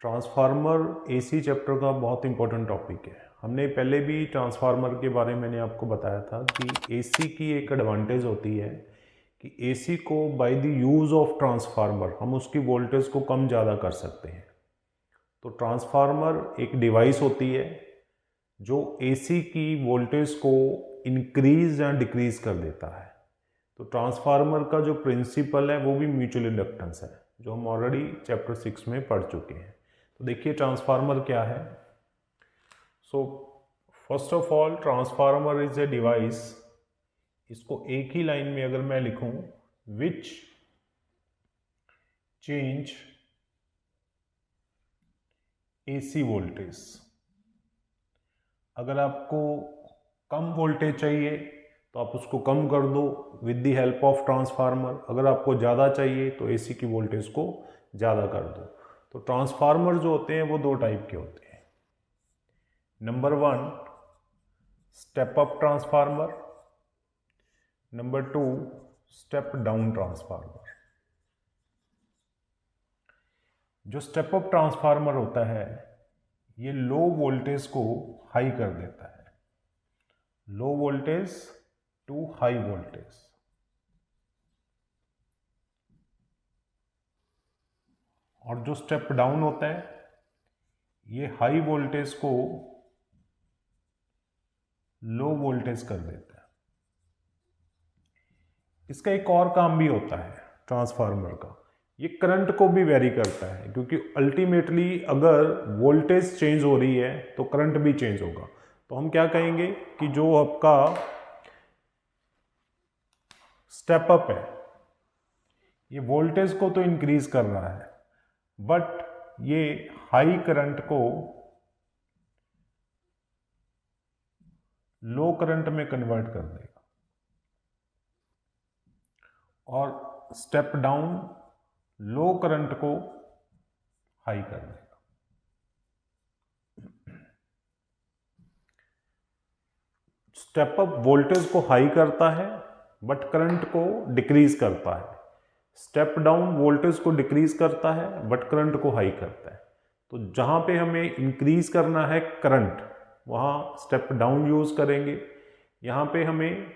Transformer AC chapter का बहुत important topic है। हमने पहले भी ट्रांसफार्मर के बारे में मैंने आपको बताया था कि एसी की एक एडवांटेज होती है कि एसी को by the use of transformer हम उसकी वोल्टेज को कम ज़्यादा कर सकते हैं। तो ट्रांसफार्मर एक डिवाइस होती है जो एसी की वोल्टेज को इंक्रीज या डिक्रीज कर देता है। तो ट्रांसफार्मर का जो प्रिंसिपल है वो भी म्यूचुअल इंडक्टेंस है, जो हम ऑलरेडी चैप्टर 6 में पढ़ चुके हैं। तो देखिए ट्रांसफार्मर क्या है। So first of all transformer is a device, इसको एक ही लाइन में अगर मैं लिखूं, विच चेंज एसी वोल्टेज। अगर आपको कम वोल्टेज चाहिए तो आप उसको कम कर दो with the help of transformer. अगर आपको ज़्यादा चाहिए तो एसी की वोल्टेज को ज़्यादा कर दो। तो ट्रांसफार्मर जो होते हैं वो दो टाइप के होते हैं। Number 1 step up transformer, number 2 step down transformer. जो स्टेप अप ट्रांसफार्मर होता है ये लो वोल्टेज को हाई कर देता है, low voltage to high voltage. और जो स्टेप डाउन होता है ये हाई वोल्टेज को लो वोल्टेज कर देता है। इसका एक और काम भी होता है ट्रांसफार्मर का, ये करंट को भी वेरी करता है, क्योंकि अल्टीमेटली अगर वोल्टेज चेंज हो रही है तो करंट भी चेंज होगा। तो हम क्या कहेंगे कि जो आपका स्टेप अप है ये वोल्टेज को तो इंक्रीज कर रहा है बट ये हाई करंट को लो करंट में कन्वर्ट कर देगा। और स्टेप डाउन लो करंट को हाई कर देगा। स्टेप अप वोल्टेज को हाई करता है बट करंट को डिक्रीज करता है। स्टेप डाउन वोल्टेज को डिक्रीज करता है बट करंट को हाई करता है। तो जहां पे हमें इंक्रीज करना है करंट वहां स्टेप डाउन यूज करेंगे, यहां पे हमें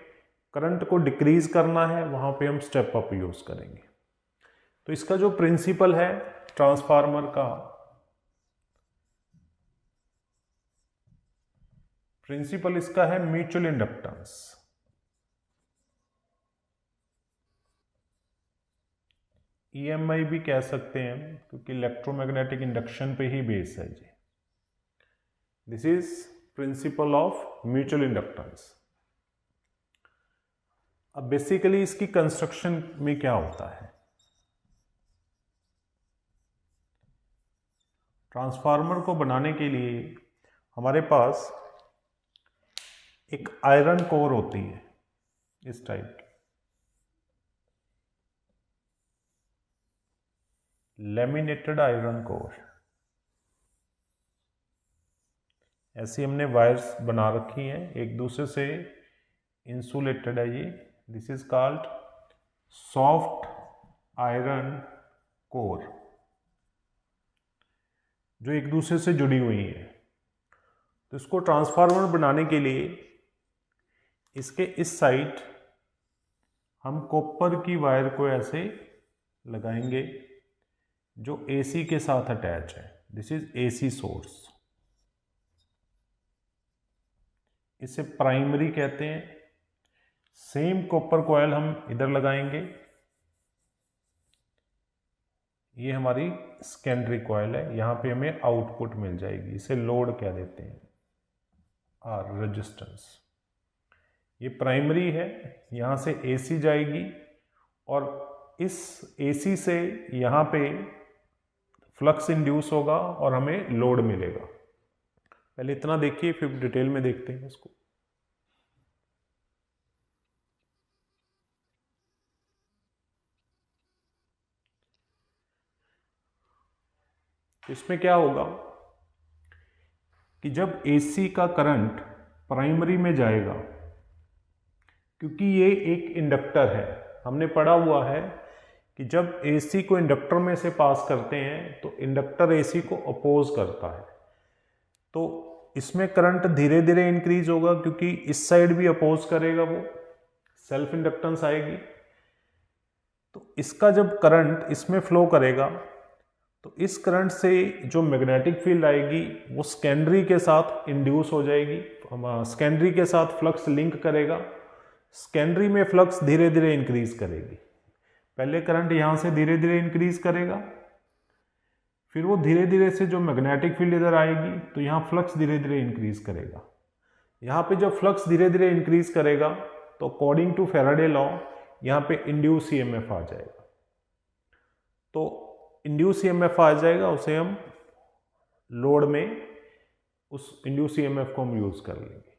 करंट को डिक्रीज करना है वहां पे हम स्टेप अप यूज करेंगे। तो इसका जो प्रिंसिपल है ट्रांसफार्मर का, प्रिंसिपल इसका है म्यूचुअल इंडक्टेंस। ईएमआई भी कह सकते हैं क्योंकि इलेक्ट्रोमैग्नेटिक इंडक्शन पे ही बेस है जी। This is principle of mutual inductance. अब बेसिकली इसकी कंस्ट्रक्शन में क्या होता है, ट्रांसफार्मर को बनाने के लिए हमारे पास एक आयरन कोर होती है इस टाइप की, लैमिनेटेड आयरन कोर। ऐसी हमने वायर्स बना रखी हैं एक दूसरे से इंसुलेटेड है ये। This is called soft iron core, जो एक दूसरे से जुड़ी हुई है। तो इसको ट्रांसफार्मर बनाने के लिए इसके इस साइड हम कॉपर की वायर को ऐसे लगाएंगे जो एसी के साथ अटैच है। दिस इज एसी सोर्स, इसे प्राइमरी कहते हैं। सेम कॉपर कॉइल हम इधर लगाएंगे, ये हमारी सेकेंडरी कॉइल है, यहां पे हमें आउटपुट मिल जाएगी, इसे लोड कह देते हैं, आर रेजिस्टेंस। ये प्राइमरी है, यहां से एसी जाएगी और इस एसी से यहां पे फ्लक्स इंड्यूस होगा और हमें लोड मिलेगा। पहले इतना देखिए फिर डिटेल में देखते हैं इसको। इसमें क्या होगा कि जब एसी का करंट प्राइमरी में जाएगा, क्योंकि ये एक इंडक्टर है, हमने पढ़ा हुआ है कि जब एसी को इंडक्टर में से पास करते हैं तो इंडक्टर एसी को अपोज करता है, तो इसमें करंट धीरे धीरे इंक्रीज होगा क्योंकि इस साइड भी अपोज करेगा, वो सेल्फ इंडक्टेंस आएगी। तो इसका जब करंट इसमें फ्लो करेगा तो इस करंट से जो मैग्नेटिक फील्ड आएगी वो सेकेंडरी के साथ इंड्यूस हो जाएगी, सेकेंडरी के साथ फ्लक्स लिंक करेगा, सेकेंडरी में फ्लक्स धीरे धीरे इंक्रीज करेगी। पहले करंट यहाँ से धीरे धीरे इंक्रीज करेगा, फिर वो धीरे धीरे से जो मैग्नेटिक फील्ड इधर आएगी तो यहाँ फ्लक्स धीरे धीरे इंक्रीज करेगा। यहाँ पे जब फ्लक्स धीरे धीरे इंक्रीज करेगा तो अकॉर्डिंग टू फैराडे लॉ यहाँ पे इंड्यूस ईएमएफ आ जाएगा। तो इंड्यूस ईएमएफ आ जाएगा, उसे हम लोड में उस इंड्यूस ईएमएफ को हम यूज कर लेंगे।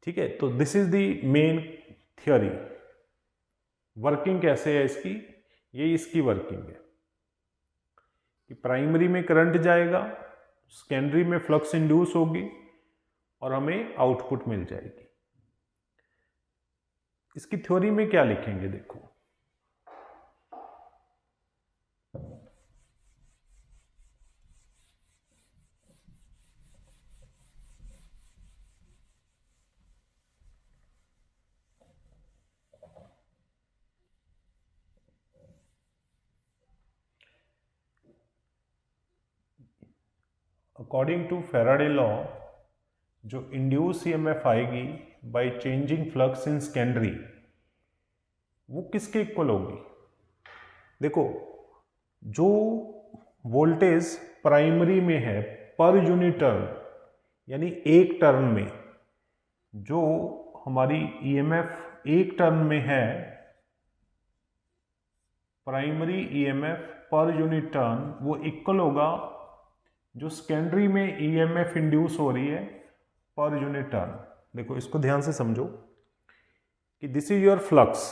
ठीक है, तो this is the main theory. Working कैसे है इसकी, ये इसकी वर्किंग है कि प्राइमरी में करंट जाएगा, सेकेंडरी में फ्लक्स इंड्यूस होगी और हमें आउटपुट मिल जाएगी। इसकी थ्योरी में क्या लिखेंगे, देखो अकॉर्डिंग टू फैराडे लॉ जो इंड्यूस ईएमएफ आएगी by changing flux in secondary वो किसके इक्वल होगी। देखो, जो वोल्टेज प्राइमरी में है पर यूनिट टर्न, यानी एक टर्न में जो हमारी ईएमएफ एक टर्न में है, primary EMF per unit turn, वो इक्वल होगा जो सेकेंडरी में ईएमएफ इंड्यूस हो रही है पर यूनिट टर्न। देखो, इसको ध्यान से समझो कि this is your flux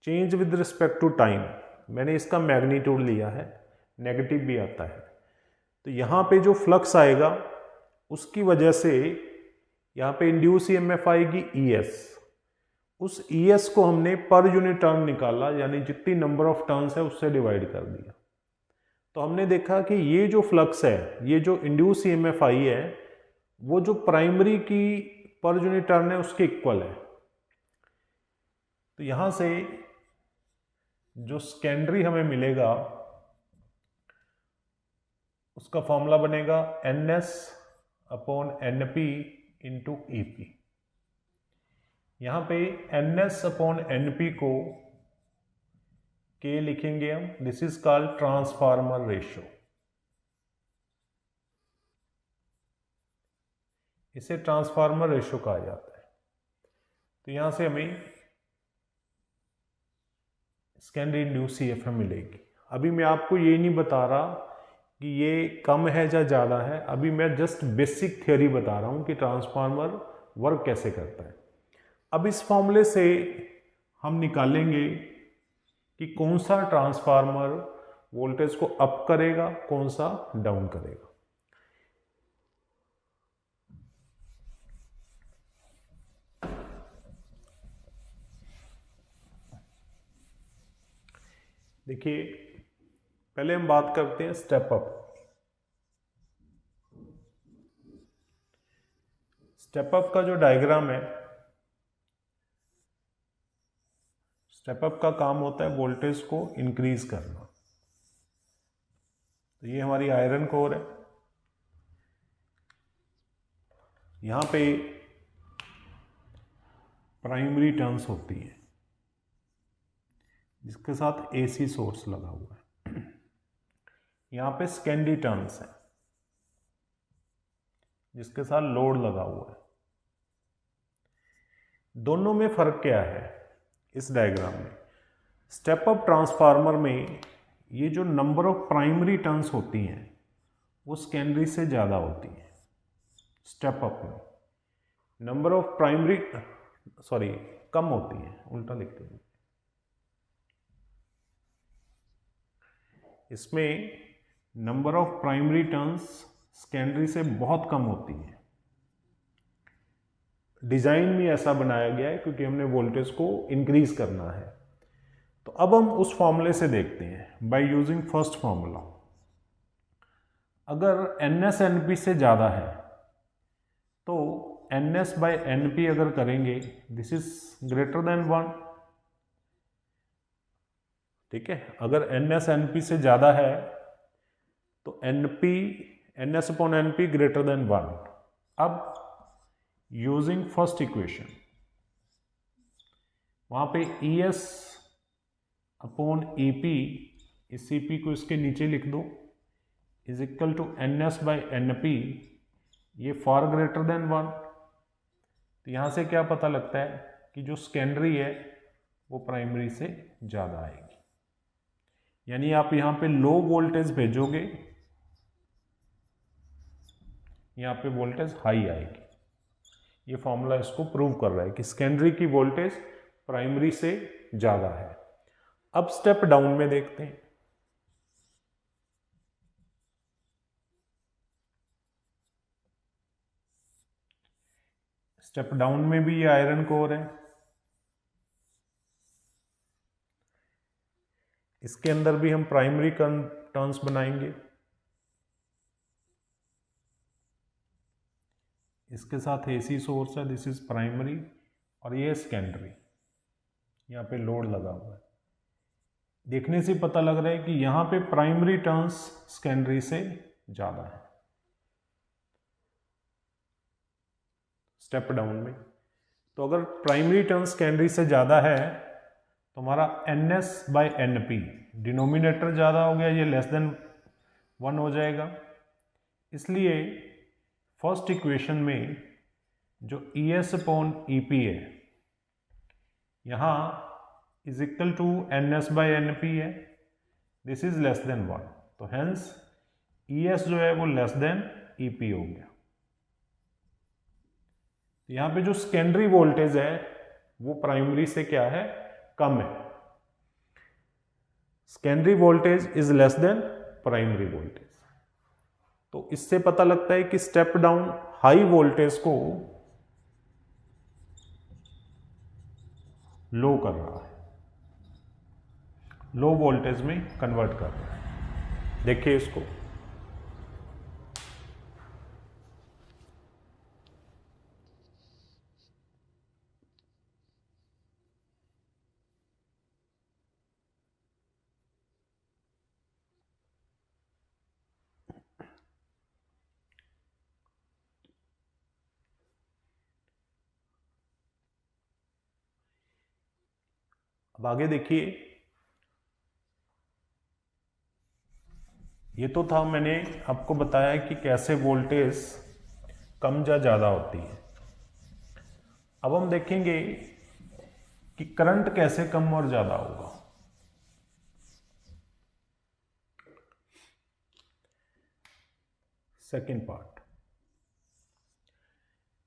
change with respect to time. मैंने इसका मैग्नीट्यूड लिया है, नेगेटिव भी आता है। तो यहाँ पे जो फ्लक्स आएगा उसकी वजह से यहाँ पे इंड्यूस ईएमएफ आएगी ईएस। उस ईएस को हमने पर यूनिट टर्न निकाला, यानी जितनी नंबर ऑफ टर्न्स है उससे डिवाइड कर दिया। तो हमने देखा कि ये जो फ्लक्स है, ये जो इंड्यूस ईएमएफ आई है, वो जो प्राइमरी की पर यूनिट टर्न है उसके इक्वल है। तो यहां से जो सेकेंडरी हमें मिलेगा उसका फॉर्मूला बनेगा NS अपॉन NP इंटू EP। यहां पे NS अपॉन NP को K लिखेंगे हम, this is called transformer ratio. इसे ट्रांसफार्मर रेशियो कहा जाता है। तो यहां से हमें सेकेंडरी इंड्यूस ईएमएफ मिलेगी। अभी मैं आपको ये नहीं बता रहा कि ये कम है या ज़्यादा है, अभी मैं जस्ट बेसिक थ्योरी बता रहा हूँ कि ट्रांसफार्मर वर्क कैसे करता है। अब इस फॉर्मूले से हम निकालेंगे कि कौन सा ट्रांसफार्मर वोल्टेज को अप करेगा, कौन सा डाउन करेगा। देखिए, पहले हम बात करते हैं स्टेप अप। स्टेप अप का जो डायग्राम है, स्टेप अप का काम होता है वोल्टेज को इंक्रीज करना। तो ये हमारी आयरन कोर है, यहां पे प्राइमरी टर्न्स होती है जिसके साथ एसी सोर्स लगा हुआ है। यहां पे सेकेंडरी टर्न्स है जिसके साथ लोड लगा हुआ है। दोनों में फर्क क्या है इस डायग्राम में? स्टेप अप ट्रांसफार्मर में ये जो नंबर ऑफ प्राइमरी टर्न्स होती हैं वो सेकेंडरी से ज़्यादा होती हैं। स्टेप अप में नंबर ऑफ प्राइमरी कम होती हैं, उल्टा लिखते हैं। इसमें number of primary turns secondary से बहुत कम होती है। डिज़ाइन भी ऐसा बनाया गया है क्योंकि हमने वोल्टेज को इंक्रीज करना है। तो अब हम उस फॉर्मूले से देखते हैं बाय यूजिंग फर्स्ट फॉर्मूला। अगर NS NP से ज़्यादा है तो NS बाय NP अगर करेंगे दिस इज ग्रेटर देन 1, ठीक है। अगर NS NP से ज़्यादा है तो NS अपॉन NP ग्रेटर देन 1। अब यूजिंग फर्स्ट इक्वेशन वहाँ पे ES अपॉन EP, इस CP को इसके नीचे लिख दो, is equal to NS by NP, ये फार ग्रेटर देन 1। तो यहाँ से क्या पता लगता है कि जो सेकेंडरी है वो प्राइमरी से ज़्यादा आएगी, यानी आप यहाँ पे लो वोल्टेज भेजोगे, यहाँ पे वोल्टेज हाई आएगी। ये फॉर्मूला इसको प्रूव कर रहा है कि सेकेंडरी की वोल्टेज प्राइमरी से ज़्यादा है। अब स्टेप डाउन में देखते हैं। स्टेप डाउन में भी ये आयरन कोर है, इसके अंदर भी हम प्राइमरी टर्न्स बनाएंगे, इसके साथ AC सोर्स है, दिस इज प्राइमरी, और ये सेकेंडरी, यहाँ पे लोड लगा हुआ है। देखने से पता लग रहा है कि यहाँ पे प्राइमरी टर्न्स सेकेंडरी से ज़्यादा है। स्टेप डाउन में तो अगर प्राइमरी टर्न्स सेकेंडरी से ज़्यादा है तो हमारा NS बाई NP, डिनोमिनेटर ज़्यादा हो गया, ये लेस देन 1 हो जाएगा। इसलिए फर्स्ट इक्वेशन में जो ES अपॉन EP है यहाँ is equal to NS by NP है, दिस इज लेस देन 1, तो हेंस ES जो है वो लेस देन EP हो गया। यहाँ पे जो सेकेंडरी वोल्टेज है वो प्राइमरी से क्या है, कम है। Secondary voltage is less then primary voltage. तो इससे पता लगता है कि स्टेप डाउन हाई वोल्टेज को लो कर रहा है, लो वोल्टेज में कन्वर्ट कर रहा है। देखिए इसको, अब आगे देखिए, ये तो था, मैंने आपको बताया कि कैसे वोल्टेज कम या ज़्यादा होती है। अब हम देखेंगे कि करंट कैसे कम और ज़्यादा होगा। सेकेंड पार्ट,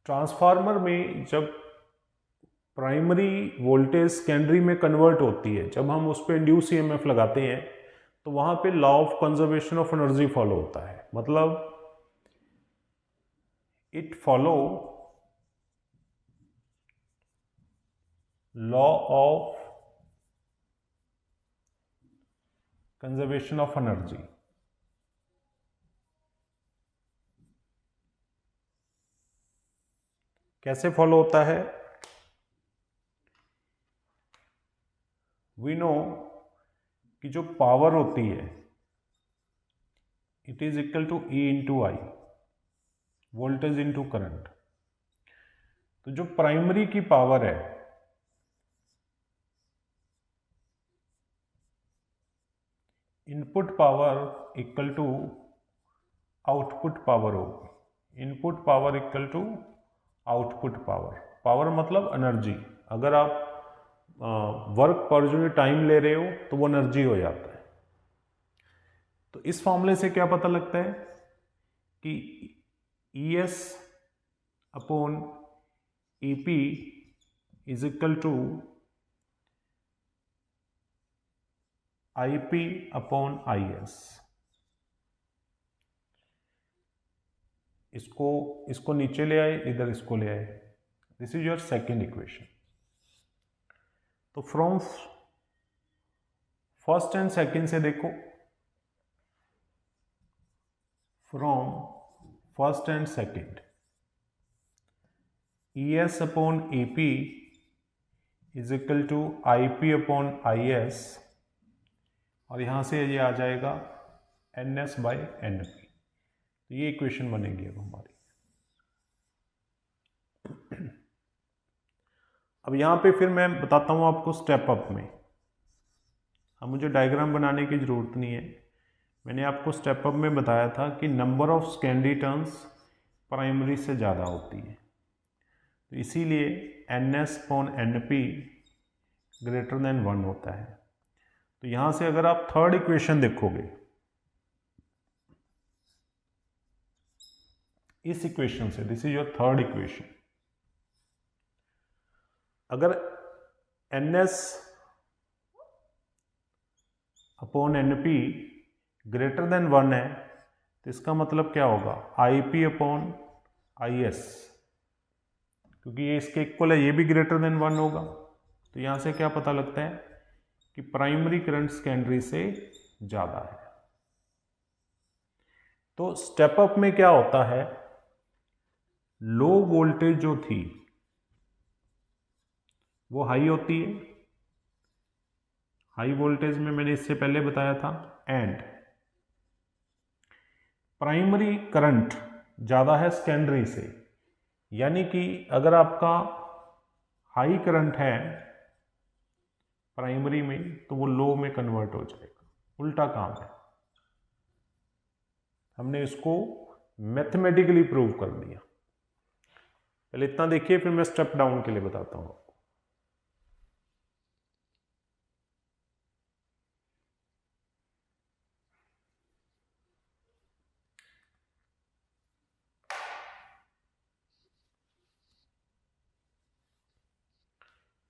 ट्रांसफार्मर में जब प्राइमरी वोल्टेज सेकेंडरी में कन्वर्ट होती है, जब हम उस पर इंड्यूस EMF लगाते हैं तो वहां पे law of conservation of energy follow होता है। मतलब it follow law of conservation of energy. कैसे फॉलो होता है, वी नो कि जो पावर होती है it is equal to E into I, voltage into current. तो जो प्राइमरी की पावर है input power equal to output power होगी। Input power equal to output power, power मतलब एनर्जी। अगर आप वर्क पर यूनिट टाइम ले रहे हो तो वो एनर्जी हो जाता है। तो इस फॉर्मूले से क्या पता लगता है कि ES upon EP is equal to IP upon IS। इसको नीचे ले आए, इधर इसको ले आए, this is your second equation. तो फ्रॉम फर्स्ट एंड सेकंड से देखो, from first and second ES upon EP is equal to IP upon IS, और यहाँ से ये आ जाएगा NS बाई NP। तो ये इक्वेशन बनेगी अब हमारी। अब यहाँ पे फिर मैं बताता हूँ आपको स्टेप अप में। अब मुझे डायग्राम बनाने की ज़रूरत नहीं है, मैंने आपको स्टेप अप में बताया था कि number of secondary turns primary से ज़्यादा होती है, तो इसीलिए NS अपॉन NP ग्रेटर देन 1 होता है। तो यहाँ से अगर आप थर्ड इक्वेशन देखोगे, इस इक्वेशन से, this is your third equation, अगर NS अपॉन NP ग्रेटर देन 1 है तो इसका मतलब क्या होगा, IP अपॉन IS, क्योंकि ये इसके इक्वल है, ये भी ग्रेटर देन 1 होगा। तो यहाँ से क्या पता लगता है कि प्राइमरी करंट सेकेंडरी से ज़्यादा है। तो स्टेप अप में क्या होता है, लो वोल्टेज जो थी वो हाई होती है, हाई वोल्टेज में मैंने इससे पहले बताया था, एंड प्राइमरी करंट ज़्यादा है सेकेंडरी से, यानी कि अगर आपका हाई करंट है प्राइमरी में तो वो लो में कन्वर्ट हो जाएगा, उल्टा काम है। हमने इसको मैथमेटिकली प्रूव कर दिया। पहले इतना देखिए, फिर मैं स्टेप डाउन के लिए बताता हूँ।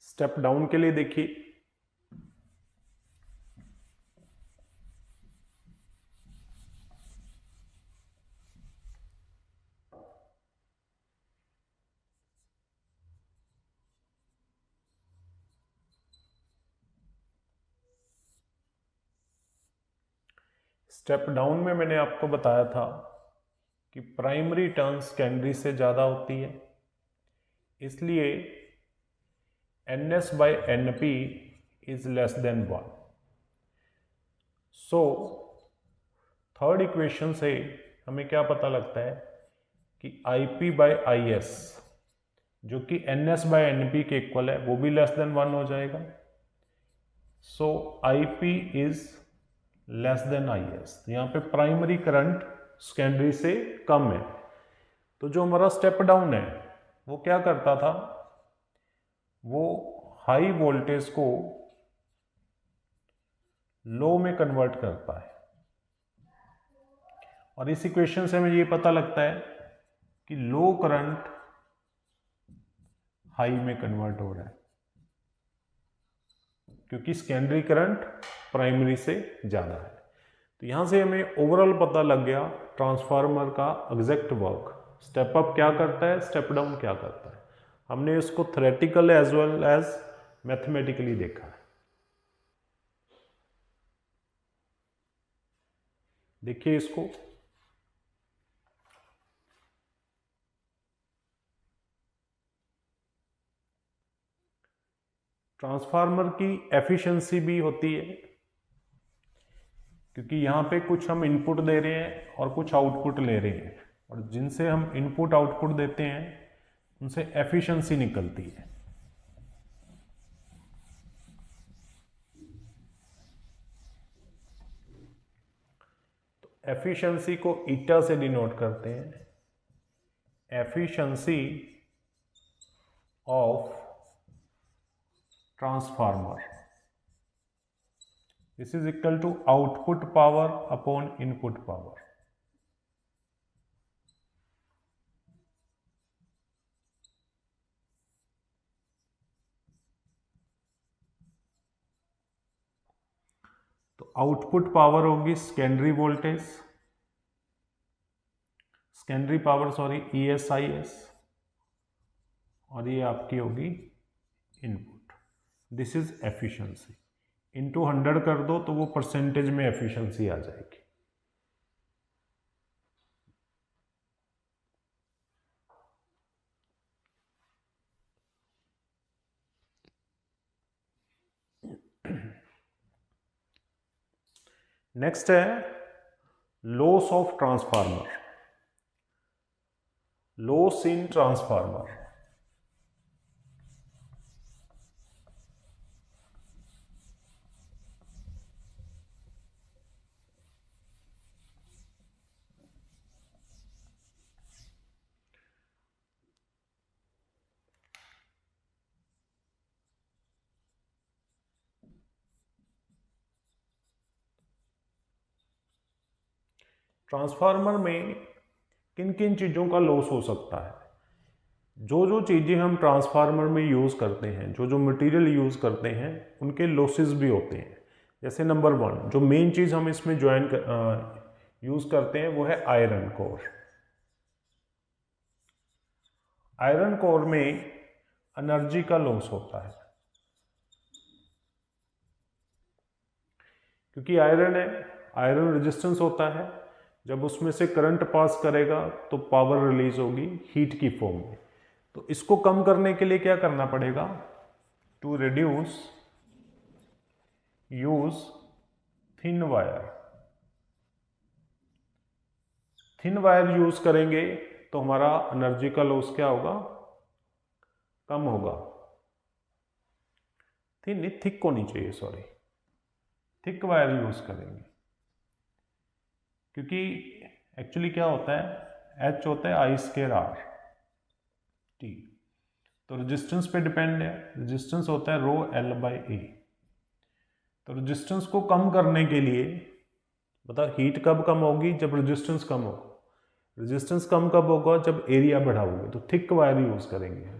स्टेप डाउन के लिए देखिए, स्टेप डाउन में मैंने आपको बताया था कि प्राइमरी टर्न सेकेंडरी से ज़्यादा होती है, इसलिए NS by NP is less than 1। So third equation से हमें क्या पता लगता है कि IP बाई IS जो कि NS बाई NP के इक्वल है वो भी लेस देन 1 हो जाएगा। सो IP is less then IS। यहाँ पे प्राइमरी करंट सेकेंडरी से कम है। तो जो हमारा स्टेप डाउन है वो क्या करता था, वो हाई वोल्टेज को लो में कन्वर्ट करता है, और इस इक्वेशन से हमें ये पता लगता है कि लो करंट हाई में कन्वर्ट हो रहा है, क्योंकि सेकेंडरी करंट प्राइमरी से ज़्यादा है। तो यहाँ से हमें ओवरऑल पता लग गया ट्रांसफार्मर का एग्जैक्ट वर्क, स्टेप अप क्या करता है, स्टेप डाउन क्या करता है। हमने इसको theoretical as well as mathematically देखा है। देखिए इसको, ट्रांसफार्मर की एफिशिएंसी भी होती है, क्योंकि यहाँ पे कुछ हम इनपुट दे रहे हैं और कुछ आउटपुट ले रहे हैं, और जिनसे हम इनपुट आउटपुट देते हैं उनसे एफिशिएंसी निकलती है। तो एफिशिएंसी को ईटा से डिनोट करते हैं, efficiency of transformer, this is equal to output power upon input power. तो आउटपुट पावर होगी secondary voltage, secondary power sorry ESIS, और ये आपकी होगी input. This is efficiency. Into 100 कर दो तो वो परसेंटेज में एफिशिएंसी आ जाएगी। नेक्स्ट है loss of transformer, loss in transformer. Transformer में किन किन चीज़ों का लॉस हो सकता है? जो जो चीज़ें हम ट्रांसफार्मर में यूज़ करते हैं, जो जो मटेरियल यूज़ करते हैं, उनके लॉसेस भी होते हैं। जैसे नंबर 1 जो मेन चीज़ हम इसमें यूज़ करते हैं वो है आयरन कोर। आयरन कोर में एनर्जी का लॉस होता है, क्योंकि आयरन है, आयरन रेजिस्टेंस होता है। जब उसमें से करंट पास करेगा तो पावर रिलीज होगी हीट की फॉर्म में। तो इसको कम करने के लिए क्या करना पड़ेगा? To reduce use thin wire. Thin wire use करेंगे तो हमारा एनर्जी का लॉस क्या होगा? कम होगा। थिन नहीं, थिक होनी चाहिए, सॉरी, थिक वायर यूज करेंगे, क्योंकि एक्चुअली क्या होता है, एच होता है आई स्क्वायर आर टी, तो रेजिस्टेंस पे डिपेंड है। रेजिस्टेंस होता है रो एल बाई ए। तो रेजिस्टेंस को कम करने के लिए, बता हीट कब कम होगी? जब रेजिस्टेंस कम होगा। रेजिस्टेंस कम कब होगा? जब एरिया बढ़ाओगे। तो थिक वायर यूज करेंगे।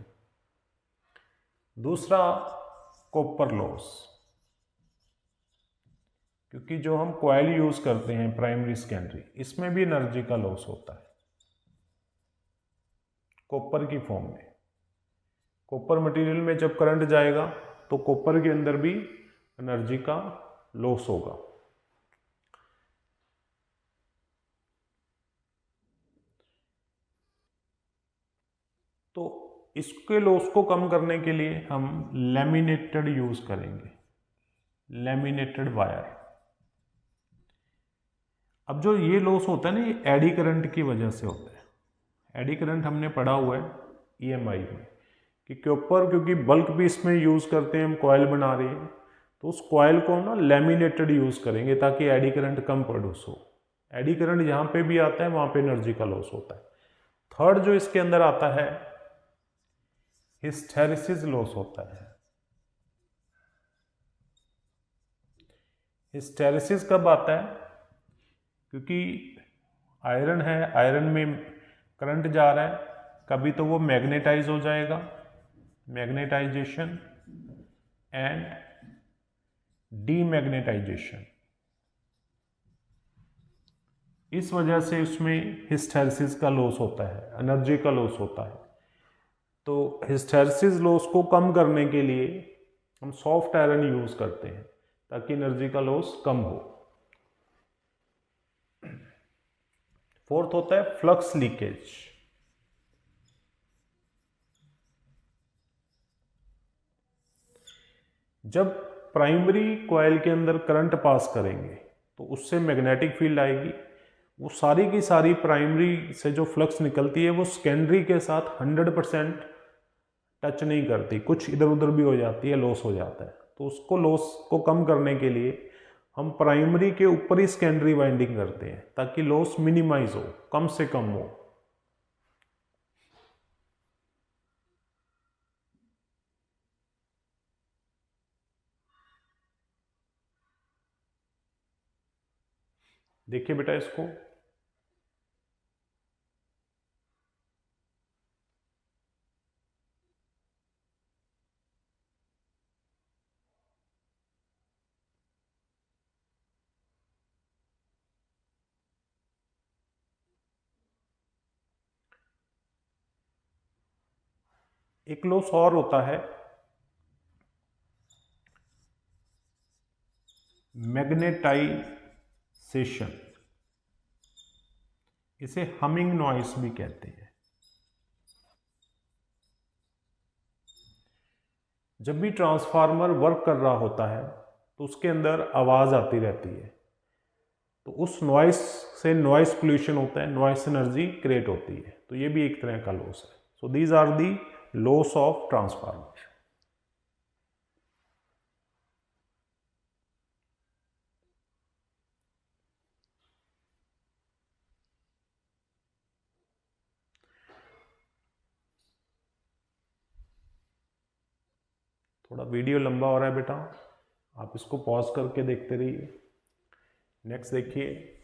दूसरा, कॉपर लॉस, क्योंकि जो हम कॉइल यूज करते हैं प्राइमरी सेकेंडरी, इसमें भी एनर्जी का लॉस होता है कॉपर की फॉर्म में। कॉपर मटेरियल में जब करंट जाएगा तो कॉपर के अंदर भी एनर्जी का लॉस होगा। तो इसके लॉस को कम करने के लिए हम लैमिनेटेड यूज करेंगे, लैमिनेटेड वायर। अब जो ये लॉस होता है ना, ये एडी करंट की वजह से होता है। एडी करंट हमने पढ़ा हुआ है ईएमआई में कि कॉपर, क्योंकि बल्क भी इसमें यूज करते हैं, हम कॉयल बना रहे हैं, तो उस कॉयल को ना लैमिनेटेड यूज करेंगे ताकि एडी करंट कम प्रोड्यूस हो। एडी करंट जहां पे भी आता है वहां पे एनर्जी का लॉस होता है। थर्ड जो इसके अंदर आता है, हिस्टेरिसिस लॉस होता है। हिस्टेरिसिस कब आता है? क्योंकि आयरन है, आयरन में करंट जा रहा है, कभी तो वो मैग्नेटाइज हो जाएगा, मैग्नेटाइजेशन एंड डीमैग्नेटाइजेशन। इस वजह से उसमें हिस्टेरिसिस का लॉस होता है, एनर्जी का लॉस होता है। तो हिस्टेरिसिस लॉस को कम करने के लिए हम सॉफ्ट आयरन यूज करते हैं ताकि एनर्जी का लॉस कम हो। फोर्थ होता है फ्लक्स लीकेज। जब प्राइमरी कॉइल के अंदर करंट पास करेंगे तो उससे मैग्नेटिक फील्ड आएगी। वो सारी की सारी प्राइमरी से जो फ्लक्स निकलती है वो सेकेंडरी के साथ 100% टच नहीं करती, कुछ इधर उधर भी हो जाती है, लॉस हो जाता है। तो उसको लॉस को कम करने के लिए हम प्राइमरी के ऊपर ही सेकेंडरी वाइंडिंग करते हैं ताकि लॉस मिनिमाइज हो, कम से कम हो। देखिए बेटा इसको, एक लॉस और होता है मैग्नेटाइजेशन, इसे हमिंग नॉइस भी कहते हैं। जब भी ट्रांसफार्मर वर्क कर रहा होता है तो उसके अंदर आवाज़ आती रहती है, तो उस नॉइस से नॉइस पोल्यूशन होता है, नॉइस एनर्जी क्रिएट होती है, तो ये भी एक तरह का लॉस है। So these are the loss of transformer. थोड़ा वीडियो लंबा हो रहा है बेटा, आप इसको पॉज करके देखते रहिए। नेक्स्ट देखिए,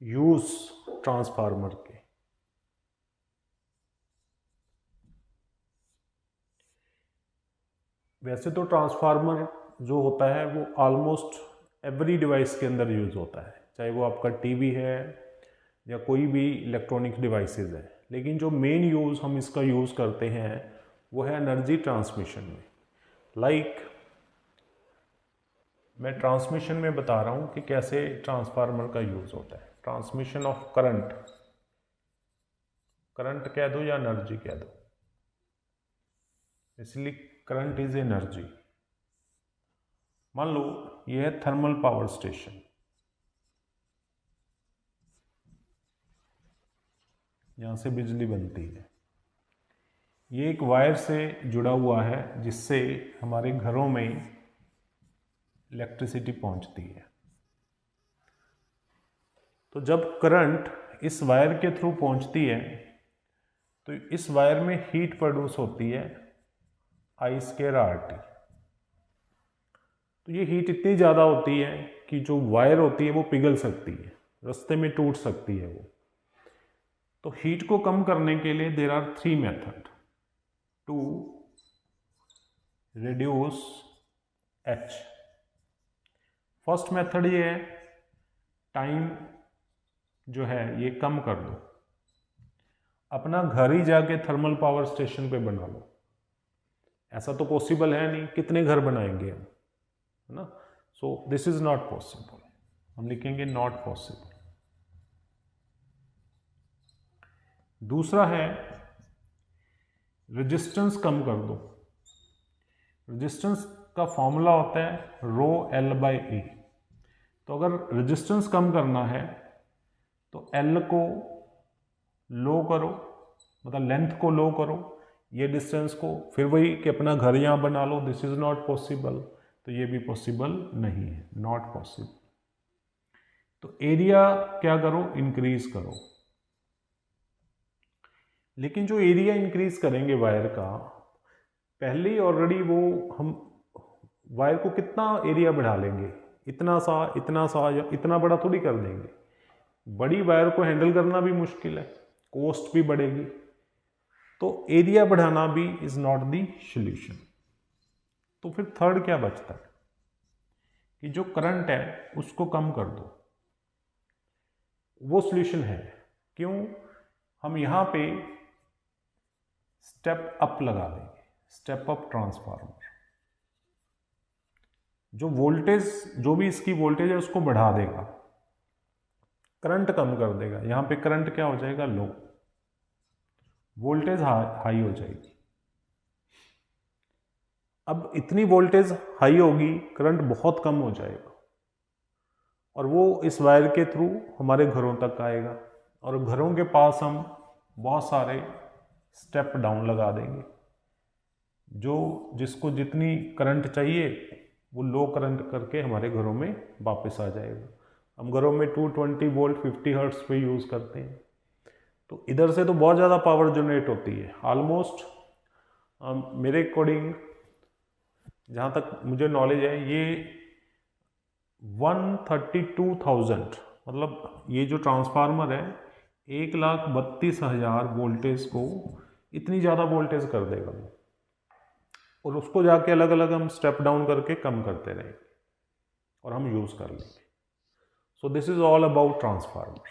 यूज ट्रांसफार्मर के। वैसे तो ट्रांसफार्मर जो होता है वो ऑलमोस्ट एवरी डिवाइस के अंदर यूज होता है, चाहे वो आपका टीवी है या कोई भी इलेक्ट्रॉनिक डिवाइसेस है, लेकिन जो मेन यूज़ हम इसका यूज़ करते हैं वो है एनर्जी ट्रांसमिशन में। लाइक मैं ट्रांसमिशन में बता रहा हूँ कि कैसे ट्रांसफार्मर का यूज़ होता है। ट्रांसमिशन ऑफ करंट, करंट कह दो या एनर्जी कह दो, इसलिए करंट इज एनर्जी। मान लो ये है थर्मल पावर स्टेशन, यहाँ से बिजली बनती है, ये एक वायर से जुड़ा हुआ है जिससे हमारे घरों में इलेक्ट्रिसिटी पहुंचती है। तो जब करंट इस वायर के थ्रू पहुंचती है तो इस वायर में हीट प्रोड्यूस होती है I²RT। तो ये हीट इतनी ज़्यादा होती है कि जो वायर होती है वो पिघल सकती है, रास्ते में टूट सकती है वो। तो हीट को कम करने के लिए there are 3 method to reduce H। First method ये है, टाइम जो है ये कम कर दो, अपना घर ही जाके थर्मल पावर स्टेशन पे बना लो। ऐसा तो पॉसिबल है नहीं, कितने घर बनाएंगे हम, है ना। So this is not possible, हम लिखेंगे नॉट पॉसिबल। दूसरा है रेजिस्टेंस कम कर दो। रेजिस्टेंस का फॉर्मूला होता है ρL/E। तो अगर रेजिस्टेंस कम करना है तो L को लो करो, मतलब लेंथ को लो करो, ये डिस्टेंस को, फिर वही कि अपना घर यहाँ बना लो। दिस इज नॉट पॉसिबल, तो ये भी पॉसिबल नहीं है, नॉट पॉसिबल। तो एरिया क्या करो, इंक्रीज करो। लेकिन जो एरिया इंक्रीज करेंगे वायर का, पहले ही ऑलरेडी वो हम वायर को कितना एरिया बढ़ा लेंगे, इतना सा या इतना बड़ा थोड़ी कर देंगे। बड़ी वायर को हैंडल करना भी मुश्किल है, कॉस्ट भी बढ़ेगी। तो एरिया बढ़ाना भी इज नॉट दी सॉल्यूशन। तो फिर थर्ड क्या बचता है कि जो करंट है उसको कम कर दो, वो सॉल्यूशन है। क्यों? हम यहां पे स्टेप अप लगा देंगे, स्टेप अप ट्रांसफार्मर। जो वोल्टेज, जो भी इसकी वोल्टेज है उसको बढ़ा देगा, करंट कम कर देगा। यहां पे करंट क्या हो जाएगा, लो, वोल्टेज हाई हो जाएगी। अब इतनी वोल्टेज हाई होगी, करंट बहुत कम हो जाएगा और वो इस वायर के थ्रू हमारे घरों तक आएगा, और घरों के पास हम बहुत सारे स्टेप डाउन लगा देंगे। जो जिसको जितनी करंट चाहिए वो लो करंट करके हमारे घरों में वापस आ जाएगा। हम घरों में 220 वोल्ट 50 हर्ट्ज पे यूज़ करते हैं, तो इधर से तो बहुत ज़्यादा पावर जनरेट होती है। ऑलमोस्ट मेरे अकॉर्डिंग, जहाँ तक मुझे नॉलेज है, ये 132,000, मतलब ये जो ट्रांसफार्मर है 1,32,000 वोल्टेज को इतनी ज़्यादा वोल्टेज कर देगा वो, और उसको जाके अलग अलग हम स्टेप डाउन करके कम करते रहेंगे और हम यूज़ कर लेंगे। So this is all about transformer.